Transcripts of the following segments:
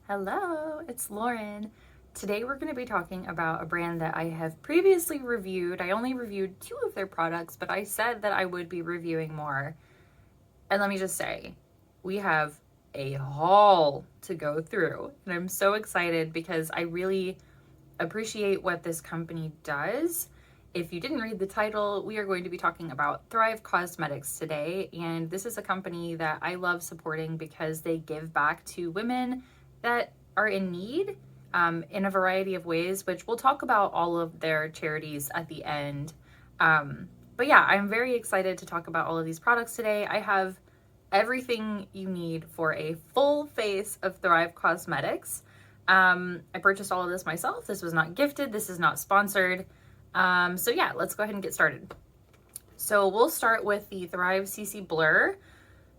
Hello, it's Lauren. Today we're going to be talking about a brand that I have previously reviewed. I only reviewed 2 of their products, but I said that I would be reviewing more. And let me just say, we have a haul to go through. And I'm so excited because I really appreciate what this company does. If you didn't read the title, we are going to be talking about Thrive Causmetics today. And this is a company that I love supporting because they give back to women that are in need in a variety of ways, which we'll talk about all of their charities at the end. But yeah, I'm very excited to talk about all of these products today. I have everything you need for a full face of Thrive Causmetics. I purchased all of this myself. This was not gifted. This is not sponsored. So yeah, let's go ahead and get started. So we'll start with the Thrive CC Blur.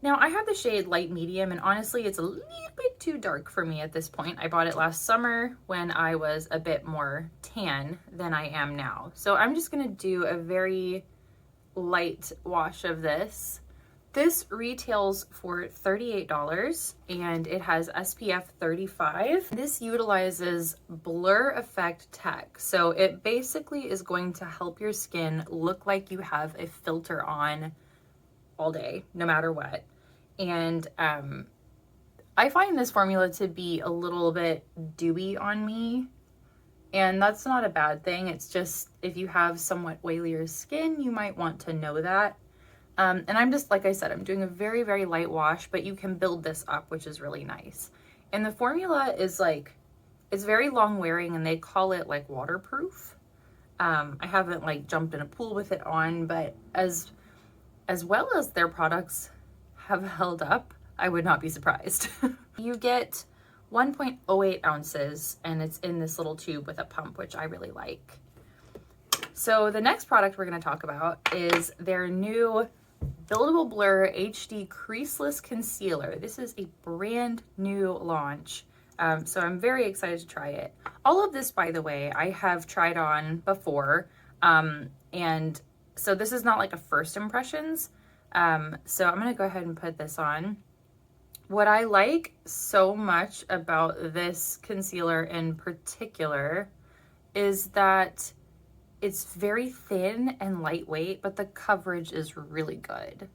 Now I have the shade light medium, and honestly it's a little bit too dark for me at this point. I bought it last summer when I was a bit more tan than I am now. So I'm just gonna do a very light wash of this. This retails for $38 and it has SPF 35. This utilizes blur effect tech. So it basically is going to help your skin look like you have a filter on all day, no matter what. And I find this formula to be a little bit dewy on me, and that's not a bad thing. It's just if you have somewhat oilier skin, you might want to know that. And I'm just, like I said, I'm doing a very, very light wash, but you can build this up, which is really nice. And the formula is like, it's very long wearing, and they call it like waterproof. I haven't like jumped in a pool with it on, but as well as their products have held up, I would not be surprised. You get 1.08 ounces and it's in this little tube with a pump, which I really like. So the next product we're going to talk about is their new Buildable Blur HD Creaseless Concealer. This is a brand new launch. So I'm very excited to try it. All of this, by the way, I have tried on before. And so this is not like a first impressions. So I'm going to go ahead and put this on. What I like so much about this concealer in particular is that it's very thin and lightweight, but the coverage is really good.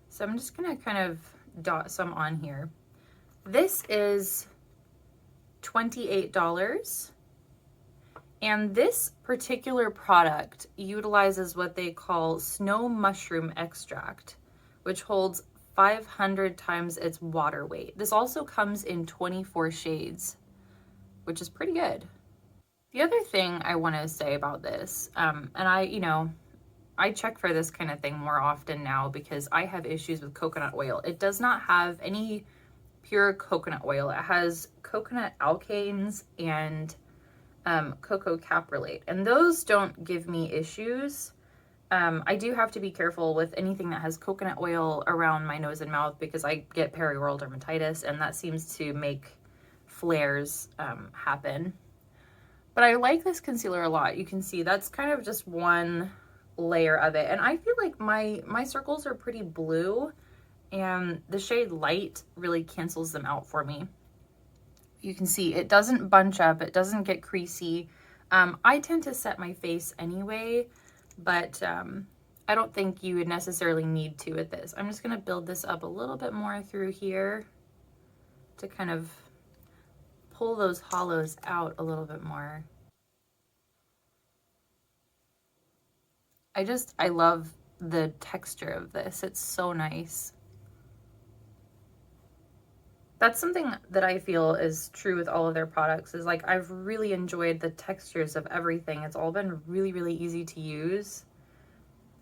So I'm just going to kind of dot some on here. This is $28. And this particular product utilizes what they call snow mushroom extract, which holds 500 times its water weight. This also comes in 24 shades, which is pretty good. The other thing I want to say about this, and I check for this kind of thing more often now because I have issues with coconut oil. It does not have any pure coconut oil. It has coconut alkanes and cocoa caprylate, and those don't give me issues. I do have to be careful with anything that has coconut oil around my nose and mouth because I get perioral dermatitis, and that seems to make flares happen. But I like this concealer a lot. You can see that's kind of just one layer of it, and I feel like my circles are pretty blue, and the shade light really cancels them out for me. You can see it doesn't bunch up, it doesn't get creasy. I tend to set my face anyway, but I don't think you would necessarily need to with this. I'm just going to build this up a little bit more through here to kind of pull those hollows out a little bit more. I love the texture of this. It's so nice. That's something that I feel is true with all of their products, is like I've really enjoyed the textures of everything. It's all been really, really easy to use.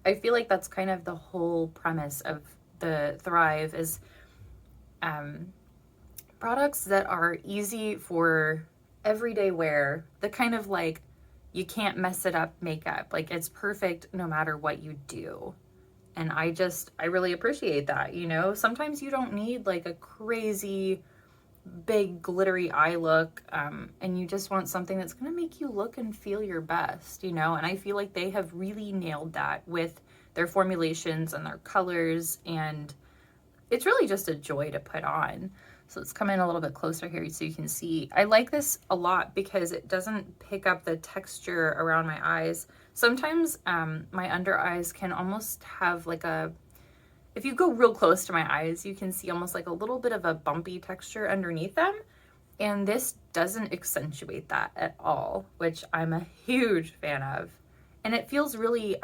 I feel like that's kind of the whole premise of the Thrive is products that are easy for everyday wear, the kind of like you can't mess it up makeup. Like it's perfect no matter what you do. And I really appreciate that, you know? Sometimes you don't need like a crazy big glittery eye look, and you just want something that's going to make you look and feel your best, you know? And I feel like they have really nailed that with their formulations and their colors, and it's really just a joy to put on. So let's come in a little bit closer here so you can see. I like this a lot because it doesn't pick up the texture around my eyes. Sometimes my under eyes can almost have like a, if you go real close to my eyes, you can see almost like a little bit of a bumpy texture underneath them. And this doesn't accentuate that at all, which I'm a huge fan of. And it feels really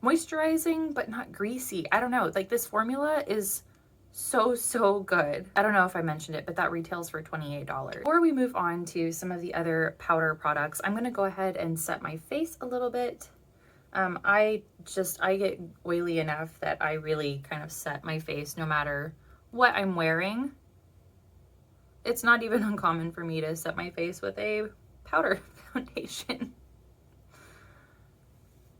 moisturizing, but not greasy. I don't know, like this formula is so good. I don't know if I mentioned it, but that retails for $28. Before we move on to some of the other powder products, I'm gonna go ahead and set my face a little bit. I get oily enough that I really kind of set my face no matter what I'm wearing. It's not even uncommon for me to set my face with a powder foundation.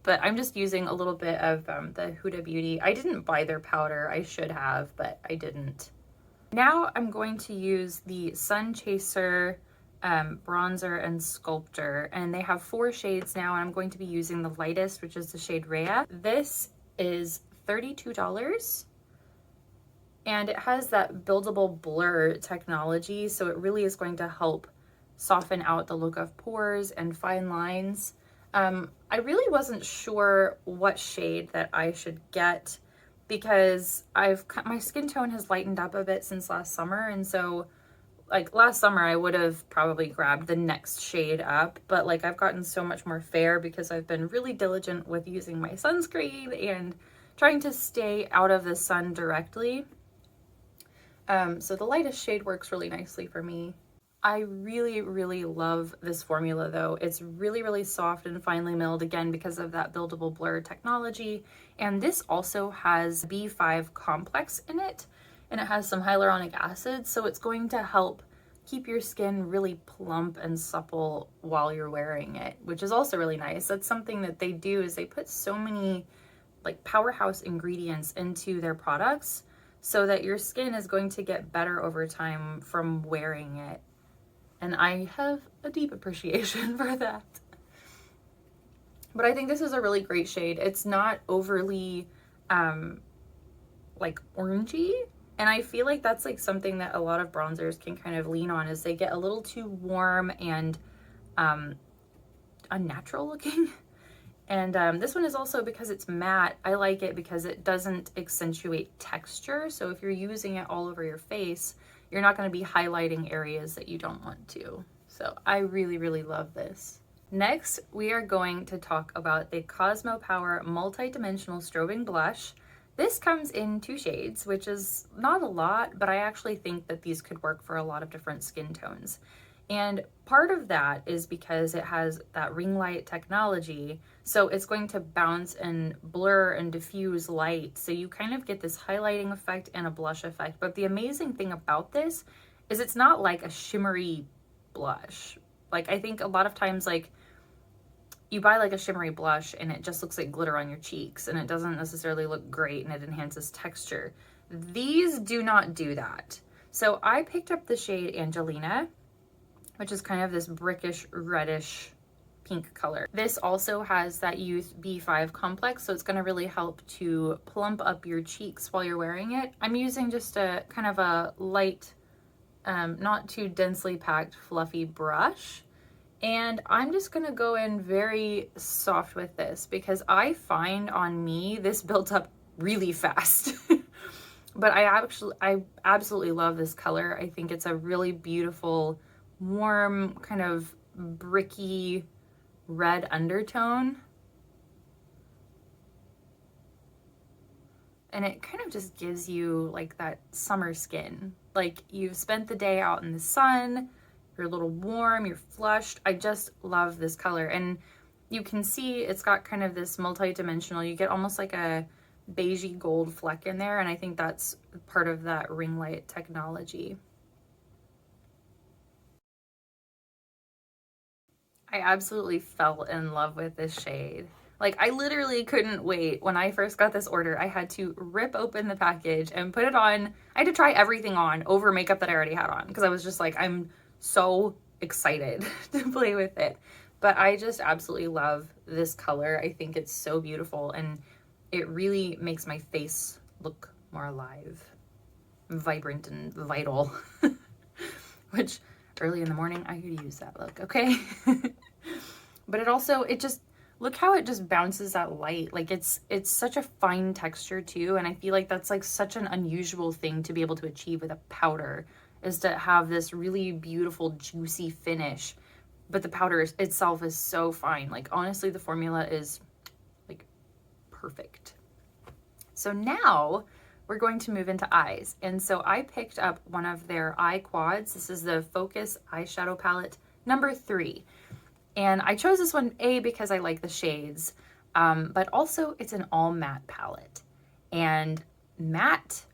But I'm just using a little bit of the Huda Beauty. I didn't buy their powder. I should have, but I didn't. Now I'm going to use the Sun Chaser bronzer and Sculptor, and they have 4 shades now, and I'm going to be using the lightest, which is the shade Rhea. This is $32, and it has that buildable blur technology, so it really is going to help soften out the look of pores and fine lines. I really wasn't sure what shade that I should get because my skin tone has lightened up a bit since last summer, and so like last summer I would have probably grabbed the next shade up, but like I've gotten so much more fair because I've been really diligent with using my sunscreen and trying to stay out of the sun directly. So the lightest shade works really nicely for me. I really love this formula though. It's really soft and finely milled, again because of that buildable blur technology. And this also has B5 complex in it, and it has some hyaluronic acid, so it's going to help keep your skin really plump and supple while you're wearing it, which is also really nice. That's something that they do, is they put so many like powerhouse ingredients into their products so that your skin is going to get better over time from wearing it. And I have a deep appreciation for that. But I think this is a really great shade. It's not overly like orangey. And I feel like that's like something that a lot of bronzers can kind of lean on, is they get a little too warm and unnatural looking. And this one is also, because it's matte, I like it because it doesn't accentuate texture. So if you're using it all over your face, you're not going to be highlighting areas that you don't want to. So I really love this. Next, we are going to talk about the Cosmo Power Multi-Dimensional Strobing Blush. This comes in 2 shades, which is not a lot, but I actually think that these could work for a lot of different skin tones. And part of that is because it has that ring light technology, so it's going to bounce and blur and diffuse light, so you kind of get this highlighting effect and a blush effect. But the amazing thing about this is it's not like a shimmery blush. Like I think a lot of times, like you buy like a shimmery blush and it just looks like glitter on your cheeks and it doesn't necessarily look great and it enhances texture. These do not do that. So I picked up the shade Angelina, which is kind of this brickish reddish pink color. This also has that Youth B5 complex, so it's going to really help to plump up your cheeks while you're wearing it. I'm using just a kind of a light, not too densely packed fluffy brush, and I'm just going to go in very soft with this because I find on me this builds up really fast. But I absolutely love this color. I think it's a really beautiful, warm, kind of bricky red undertone. And it kind of just gives you like that summer skin. Like you've spent the day out in the sun, you're a little warm, you're flushed. I just love this color. And you can see it's got kind of this multi-dimensional, you get almost like a beigey gold fleck in there. And I think that's part of that ring light technology. I absolutely fell in love with this shade. Like I literally couldn't wait. When I first got this order, I had to rip open the package and put it on. I had to try everything on over makeup that I already had on because I was just like, I'm so excited to play with it. But I just absolutely love this color. I think it's so beautiful and it really makes my face look more alive. vibrant and vital, which early in the morning I could use that look, okay? But it also, it just, look how it just bounces that light. Like it's such a fine texture too, and I feel like that's like such an unusual thing to be able to achieve with a powder, is to have this really beautiful juicy finish, but the powder itself is so fine. Like honestly, the formula is like perfect. So now we're going to move into eyes. And so I picked up one of their eye quads. This is the Focus Eyeshadow Palette number 3. And I chose this one, A, because I like the shades, but also it's an all matte palette. And matte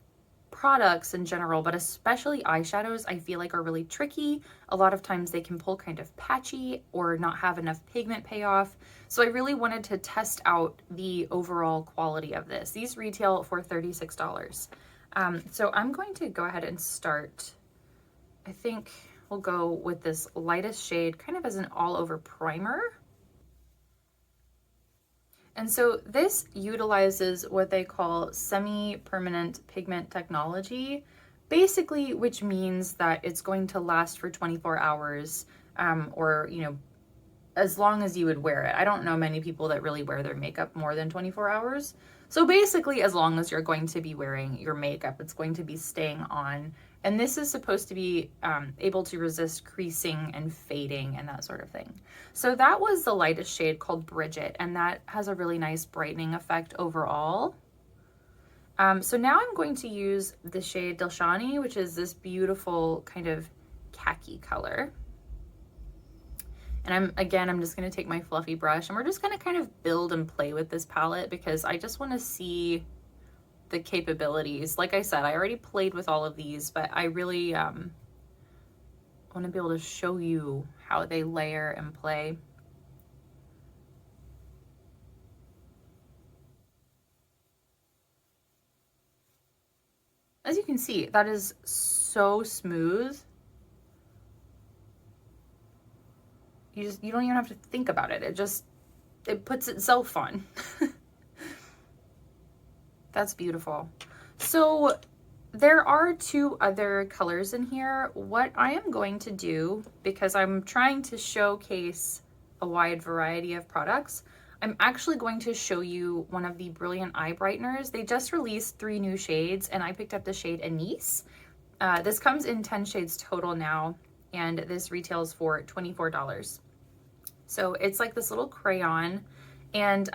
products in general, but especially eyeshadows, I feel like are really tricky. A lot of times they can pull kind of patchy or not have enough pigment payoff. So I really wanted to test out the overall quality of this. These retail for $36. So I'm going to go ahead and start. I think we'll go with this lightest shade kind of as an all-over primer. And so this utilizes what they call semi-permanent pigment technology, basically, which means that it's going to last for 24 hours, or, you know, as long as you would wear it. I don't know many people that really wear their makeup more than 24 hours. So basically, as long as you're going to be wearing your makeup, it's going to be staying on. And this is supposed to be able to resist creasing and fading and that sort of thing. So that was the lightest shade, called Bridget, and that has a really nice brightening effect overall. So now I'm going to use the shade Delshani, which is this beautiful kind of khaki color. And I'm just going to take my fluffy brush, and we're just going to kind of build and play with this palette because I just want to see the capabilities. Like I said, I already played with all of these, but I really want to be able to show you how they layer and play. As you can see, that is so smooth. You don't even have to think about it. It puts itself on. That's beautiful. So there are 2 other colors in here. What I am going to do, because I'm trying to showcase a wide variety of products, I'm actually going to show you one of the Brilliant Eye Brighteners. They just released 3 new shades, and I picked up the shade Anise. This comes in 10 shades total now, and this retails for $24. So it's like this little crayon, and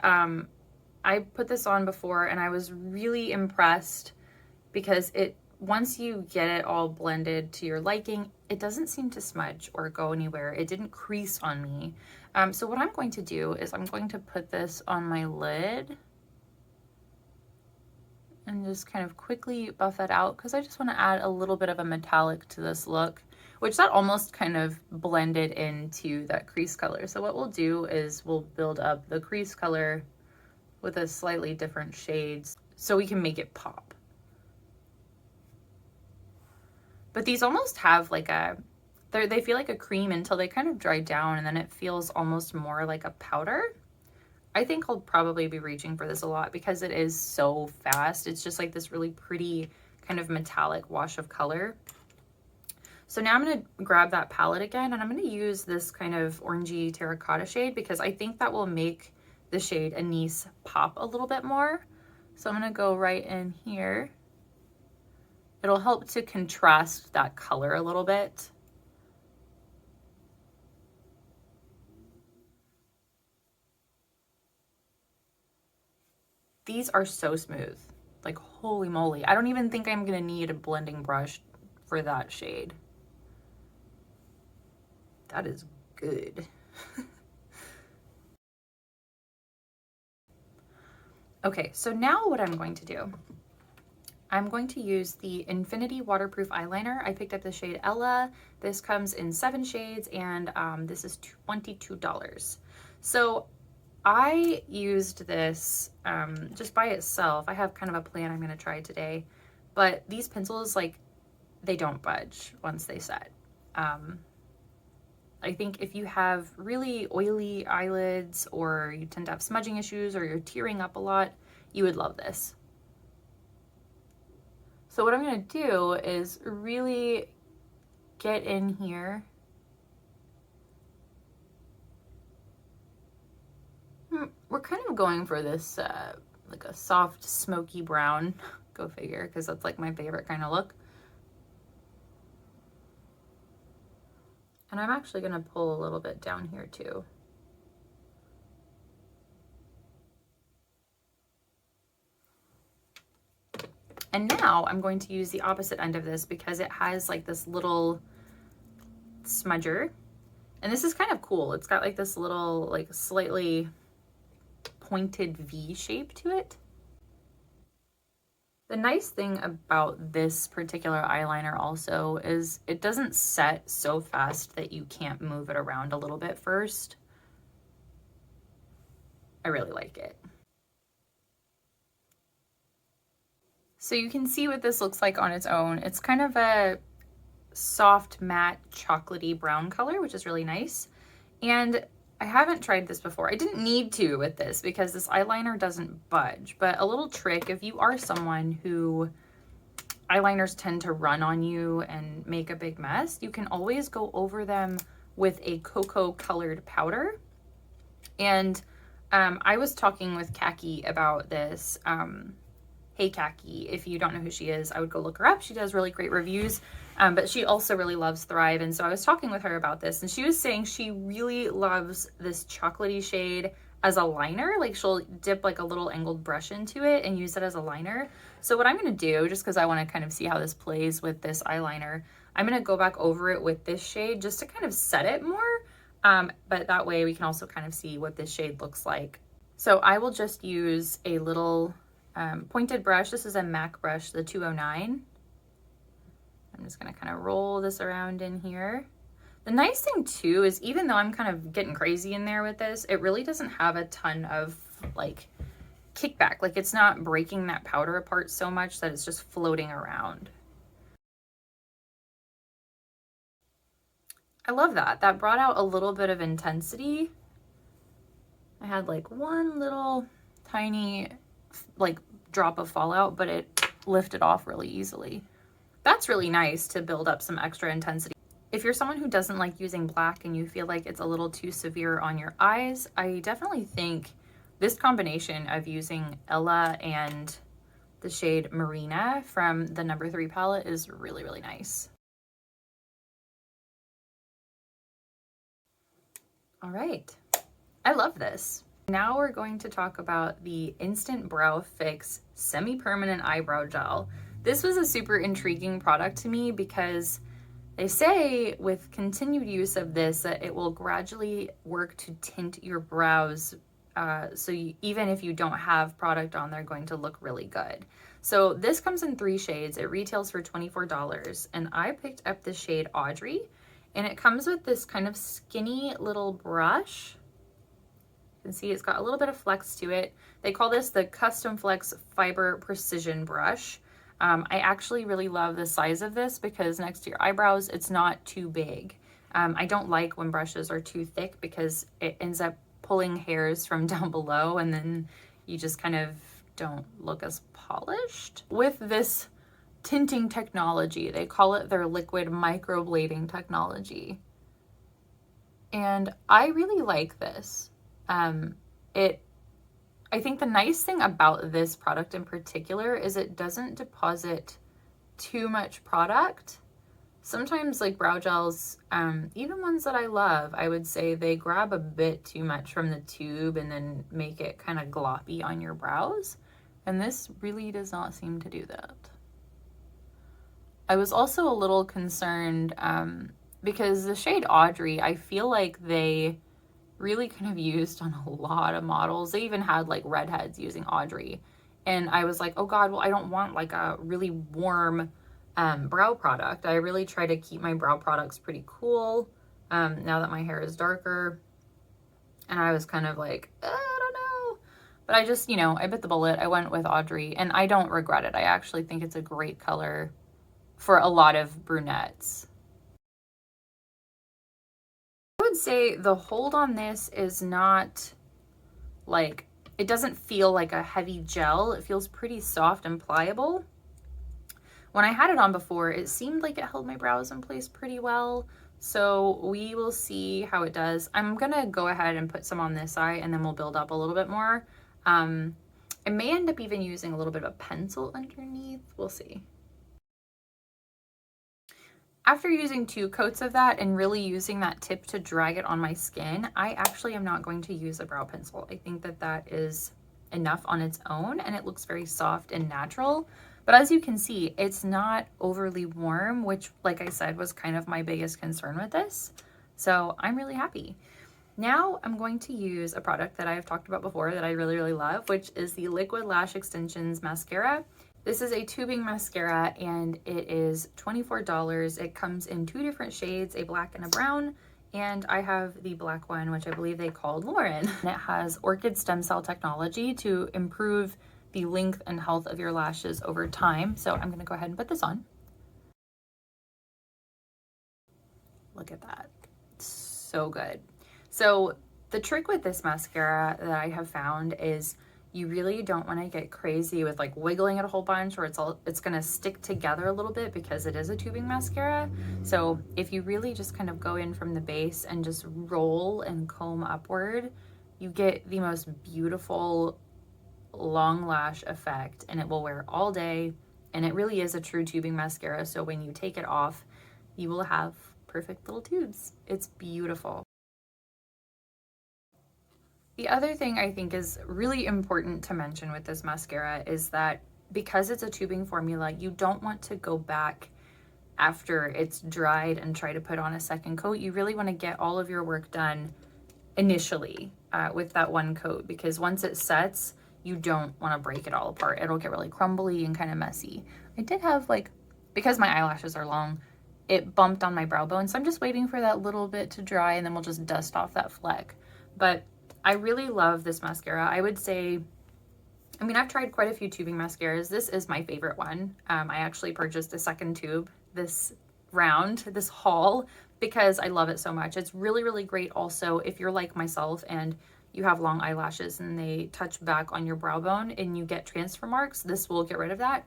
I put this on before and I was really impressed because once you get it all blended to your liking, it doesn't seem to smudge or go anywhere. It didn't crease on me. So what I'm going to do is I'm going to put this on my lid and just kind of quickly buff that out because I just want to add a little bit of a metallic to this look, which that almost kind of blended into that crease color. So what we'll do is we'll build up the crease color with a slightly different shades so we can make it pop. But these almost have like they feel like a cream until they kind of dry down, and then it feels almost more like a powder. I think I'll probably be reaching for this a lot because it is so fast. It's just like this really pretty kind of metallic wash of color. So now I'm going to grab that palette again, and I'm going to use this kind of orangey terracotta shade because I think that will make the shade Anise pop a little bit more. So I'm going to go right in here. It'll help to contrast that color a little bit. These are so smooth, like holy moly. I don't even think I'm going to need a blending brush for that shade. That is good. Okay, so now what I'm going to do, I'm going to use the Infinity Waterproof Eyeliner. I picked up the shade Ella. This comes in 7 shades, and this is $22. So I used this just by itself. I have kind of a plan I'm going to try today, but these pencils, like, they don't budge once they set. I think if you have really oily eyelids or you tend to have smudging issues or you're tearing up a lot, you would love this. So what I'm gonna do is really get in here. We're kind of going for this like a soft smoky brown, go figure, because that's like my favorite kind of look. And I'm actually gonna pull a little bit down here too. And now I'm going to use the opposite end of this because it has like this little smudger. And this is kind of cool. It's got like this little like slightly pointed V shape to it. The nice thing about this particular eyeliner also is it doesn't set so fast that you can't move it around a little bit first. I really like it. So you can see what this looks like on its own. It's kind of a soft matte chocolatey brown color, which is really nice. And I haven't tried this before. I didn't need to with this because this eyeliner doesn't budge, but a little trick, if you are someone who eyeliners tend to run on you and make a big mess, you can always go over them with a cocoa colored powder. And I was talking with Khaki about this. Hey Khaki, if you don't know who she is, I would go look her up. She does really great reviews, but she also really loves Thrive. And so I was talking with her about this, and she was saying she really loves this chocolatey shade as a liner. Like she'll dip like a little angled brush into it and use it as a liner. So what I'm going to do, just because I want to kind of see how this plays with this eyeliner, I'm going to go back over it with this shade just to kind of set it more. But that way we can also kind of see what this shade looks like. So I will just use a little pointed brush. This is a MAC brush, the 209. I'm just going to kind of roll this around in here. The nice thing too is even though I'm kind of getting crazy in there with this, it really doesn't have a ton of like kickback. Like it's not breaking that powder apart so much that it's just floating around. I love that. That brought out a little bit of intensity. I had like one little tiny like drop of fallout, but it lifted off really easily. That's really nice to build up some extra intensity. If you're someone who doesn't like using black and you feel like it's a little too severe on your eyes, I definitely think this combination of using Ella and the shade Marina from the No. 3 palette is really, really nice. All right, I love this. Now we're going to talk about the Instant Brow Fix Semi-Permanent Eyebrow Gel. This was a super intriguing product to me because they say with continued use of this that it will gradually work to tint your brows so even if you don't have product on, they're going to look really good. So this comes in 3 shades. It retails for $24 and I picked up the shade Audrey, and it comes with this kind of skinny little brush. You can see it's got a little bit of flex to it. They call this the Custom Flex Fiber Precision Brush. I actually really love the size of this because next to your eyebrows, it's not too big. I don't like when brushes are too thick because it ends up pulling hairs from down below and then you just kind of don't look as polished. With this tinting technology, they call it their liquid microblading technology. And I really like this. I think the nice thing about this product in particular is it doesn't deposit too much product. Sometimes like brow gels, even ones that I love, I would say they grab a bit too much from the tube and then make it kind of gloppy on your brows. And this really does not seem to do that. I was also a little concerned because the shade Audrey, I feel like they really kind of used on a lot of models. They even had like redheads using Audrey. And I was like, oh God, well, I don't want like a really warm brow product. I really try to keep my brow products pretty cool now that my hair is darker. And I was kind of like, I don't know. But I just, I bit the bullet. I went with Audrey and I don't regret it. I actually think it's a great color for a lot of brunettes. I would say the hold on this is not like, it doesn't feel like a heavy gel. It feels pretty soft and pliable. When I had it on before, it seemed like it held my brows in place pretty well. So we will see how it does. I'm gonna go ahead and put some on this eye and then we'll build up a little bit more. I may end up even using a little bit of a pencil underneath. We'll see. After using 2 coats of that and really using that tip to drag it on my skin, I actually am not going to use a brow pencil. I think that that is enough on its own and it looks very soft and natural. But as you can see, it's not overly warm, which, like I said, was kind of my biggest concern with this. So I'm really happy. Now I'm going to use a product that I've talked about before that I really, really love, which is the Liquid Lash Extensions Mascara. This is a tubing mascara and it is $24. It comes in 2 different shades, a black and a brown. And I have the black one, which I believe they called Lauren. And it has orchid stem cell technology to improve the length and health of your lashes over time. So I'm gonna go ahead and put this on. Look at that, so good. So the trick with this mascara that I have found is you really don't want to get crazy with like wiggling it a whole bunch, or it's going to stick together a little bit because it is a tubing mascara. So if you really just kind of go in from the base and just roll and comb upward, you get the most beautiful long lash effect, and it will wear all day. And it really is a true tubing mascara. So when you take it off, you will have perfect little tubes. It's beautiful. The other thing I think is really important to mention with this mascara is that because it's a tubing formula, you don't want to go back after it's dried and try to put on a second coat. You really want to get all of your work done initially with that one coat, because once it sets, you don't want to break it all apart. It'll get really crumbly and kind of messy. I did have, like, because my eyelashes are long, it bumped on my brow bone, so I'm just waiting for that little bit to dry and then we'll just dust off that fleck. But I really love this mascara. I would say, I mean, I've tried quite a few tubing mascaras. This is my favorite one. I actually purchased a second tube this haul, because I love it so much. It's really, really great also if you're like myself and you have long eyelashes and they touch back on your brow bone and you get transfer marks. This will get rid of that.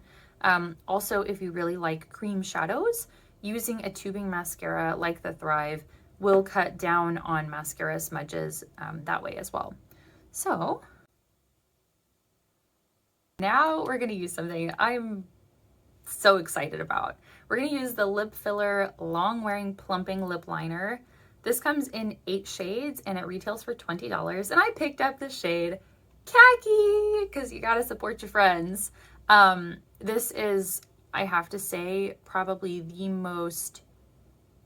Also, if you really like cream shadows, using a tubing mascara like the Thrive will cut down on mascara smudges that way as well. So now we're gonna use something I'm so excited about. We're gonna use the Lip Filler Long Wearing Plumping Lip Liner. This comes in 8 shades and it retails for $20. And I picked up the shade Khaki because you gotta support your friends. This is, I have to say, probably the most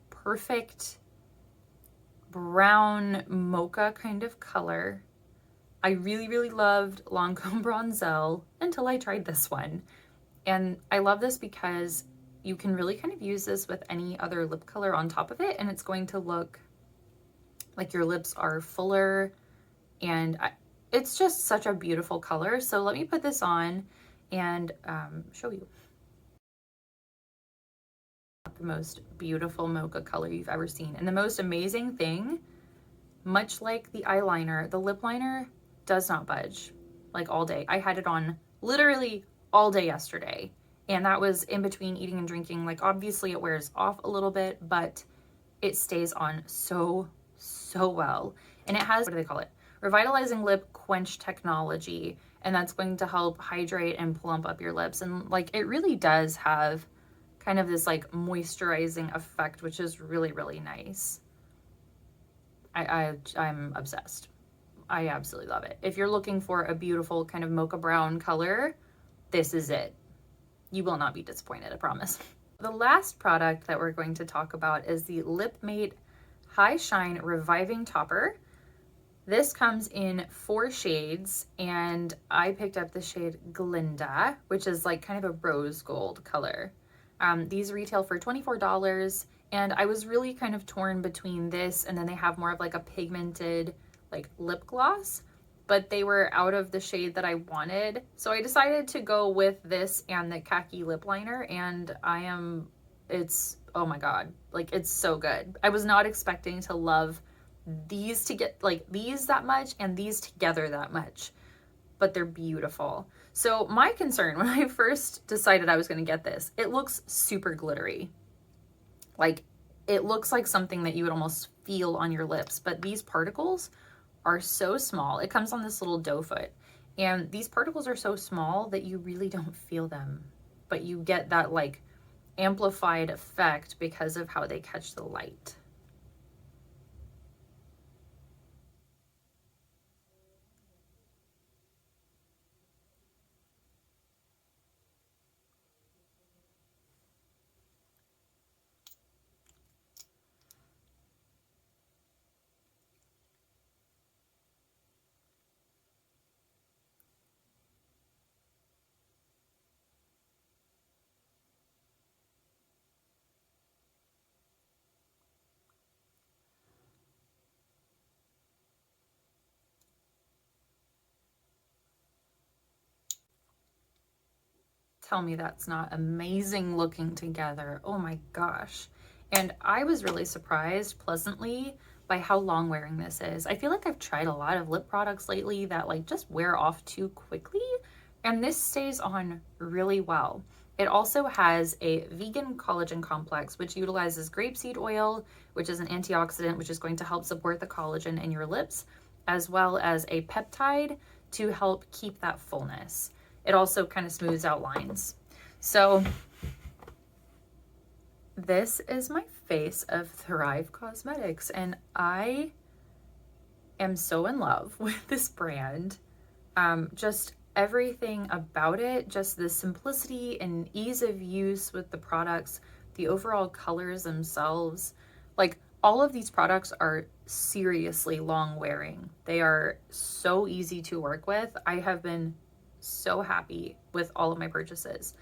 perfect brown mocha kind of color. I really, really loved Lancome Bronzel until I tried this one. And I love this because you can really kind of use this with any other lip color on top of it, and it's going to look like your lips are fuller, and it's just such a beautiful color. So let me put this on and show you. The most beautiful mocha color you've ever seen. And the most amazing thing, much like the eyeliner, the lip liner does not budge, like all day. I had it on literally all day yesterday, and that was in between eating and drinking. Like, obviously it wears off a little bit, but it stays on so well. And it has, what do they call it? Revitalizing Lip Quench technology, and that's going to help hydrate and plump up your lips. And like, it really does have kind of this like moisturizing effect, which is really, really nice. I'm obsessed. I absolutely love it. If you're looking for a beautiful kind of mocha brown color, this is it. You will not be disappointed, I promise. The last product that we're going to talk about is the Lip Mate High Shine Reviving Topper. This comes in 4 shades, and I picked up the shade Glinda, which is like kind of a rose gold color. These retail for $24, and I was really kind of torn between this and then they have more of like a pigmented like lip gloss, but they were out of the shade that I wanted. So I decided to go with this and the Khaki lip liner, and it's, oh my God, like, it's so good. I was not expecting to love these to get like these that much and these together that much, but they're beautiful. So my concern when I first decided I was going to get this, it looks super glittery. Like, it looks like something that you would almost feel on your lips, but these particles are so small. It comes on this little doe foot, and these particles are so small that you really don't feel them, but you get that like amplified effect because of how they catch the light. Tell me that's not amazing looking together. Oh my gosh. And I was really surprised pleasantly by how long wearing this is. I feel like I've tried a lot of lip products lately that like just wear off too quickly, and this stays on really well. It also has a vegan collagen complex, which utilizes grapeseed oil, which is an antioxidant, which is going to help support the collagen in your lips, as well as a peptide to help keep that fullness. It also kind of smooths out lines. So this is my face of Thrive Causmetics, and I am so in love with this brand. Just everything about it, just the simplicity and ease of use with the products, the overall colors themselves. Like, all of these products are seriously long wearing. They are so easy to work with. I have been so happy with all of my purchases.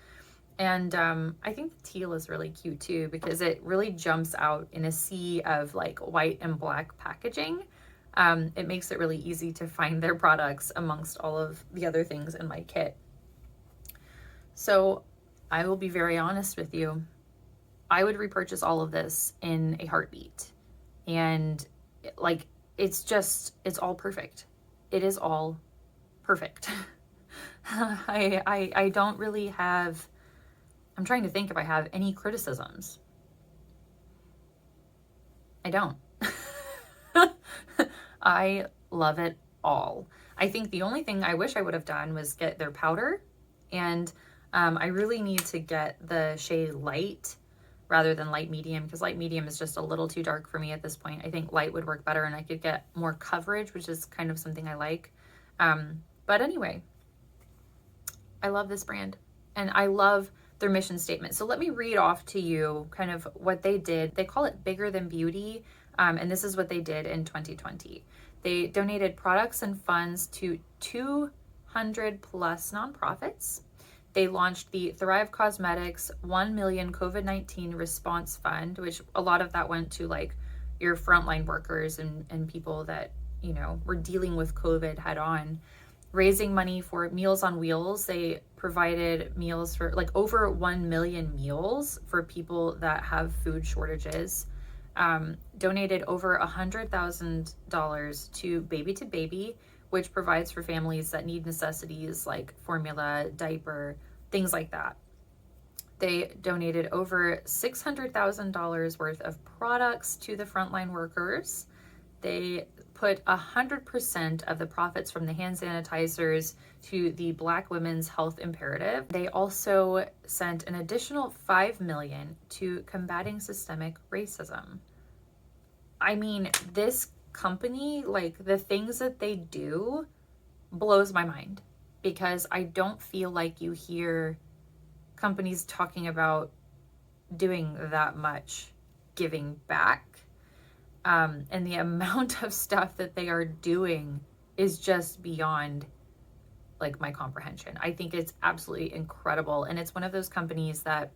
And I think the teal is really cute too, because it really jumps out in a sea of like white and black packaging. It makes it really easy to find their products amongst all of the other things in my kit. So I will be very honest with you. I would repurchase all of this in a heartbeat. And like, it's all perfect. It is all perfect. I don't really have, I'm trying to think if I have any criticisms. I don't. I love it all. I think the only thing I wish I would have done was get their powder, and I really need to get the shade light rather than light medium, because light medium is just a little too dark for me at this point. I think light would work better and I could get more coverage, which is kind of something I like. But anyway, I love this brand and I love their mission statement. So let me read off to you kind of what they did. They call it Bigger Than Beauty. And this is what they did in 2020. They donated products and funds to 200 plus nonprofits. They launched the Thrive Causmetics 1 million COVID-19 response fund, which a lot of that went to like your frontline workers and people that, you know, were dealing with COVID head on. Raising money for Meals on Wheels. They provided meals for like over 1 million meals for people that have food shortages. Donated over $100,000 to Baby to Baby, which provides for families that need necessities like formula, diaper, things like that. They donated over $600,000 worth of products to the frontline workers. They put 100% of the profits from the hand sanitizers to the Black Women's Health Imperative. They also sent an additional $5 million to combating systemic racism. I mean, this company, like the things that they do blows my mind, because I don't feel like you hear companies talking about doing that much giving back. And the amount of stuff that they are doing is just beyond like my comprehension. I think it's absolutely incredible. And it's one of those companies that,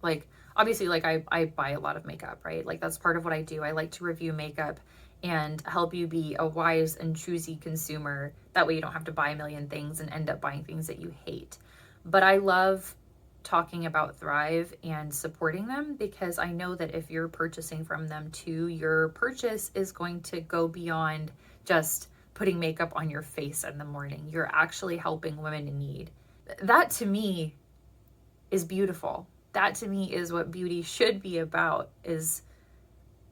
like, obviously, like I buy a lot of makeup, right? Like that's part of what I do. I like to review makeup and help you be a wise and choosy consumer. That way you don't have to buy a million things and end up buying things that you hate. But I love talking about Thrive and supporting them, because I know that if you're purchasing from them too, your purchase is going to go beyond just putting makeup on your face in the morning. You're actually helping women in need. That to me is beautiful. That to me is what beauty should be about, is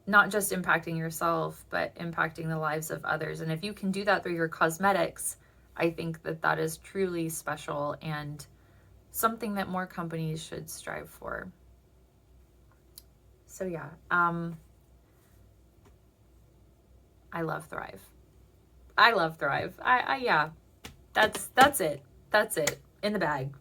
not just impacting yourself, but impacting the lives of others. And if you can do that through your cosmetics, I think that that is truly special and something that more companies should strive for. So yeah, I love Thrive. I love Thrive. Yeah, that's it. That's it in the bag.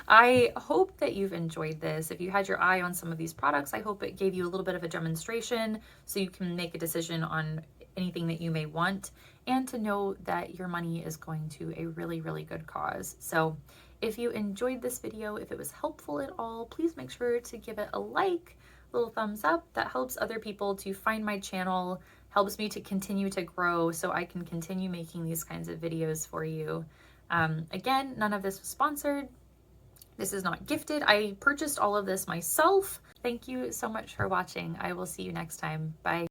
I hope that you've enjoyed this. If you had your eye on some of these products, I hope it gave you a little bit of a demonstration so you can make a decision on anything that you may want, and to know that your money is going to a really, really good cause. So if you enjoyed this video, if it was helpful at all, please make sure to give it a like, little thumbs up. That helps other people to find my channel, helps me to continue to grow so I can continue making these kinds of videos for you. Again, none of this was sponsored. This is not gifted. I purchased all of this myself. Thank you so much for watching. I will see you next time. Bye.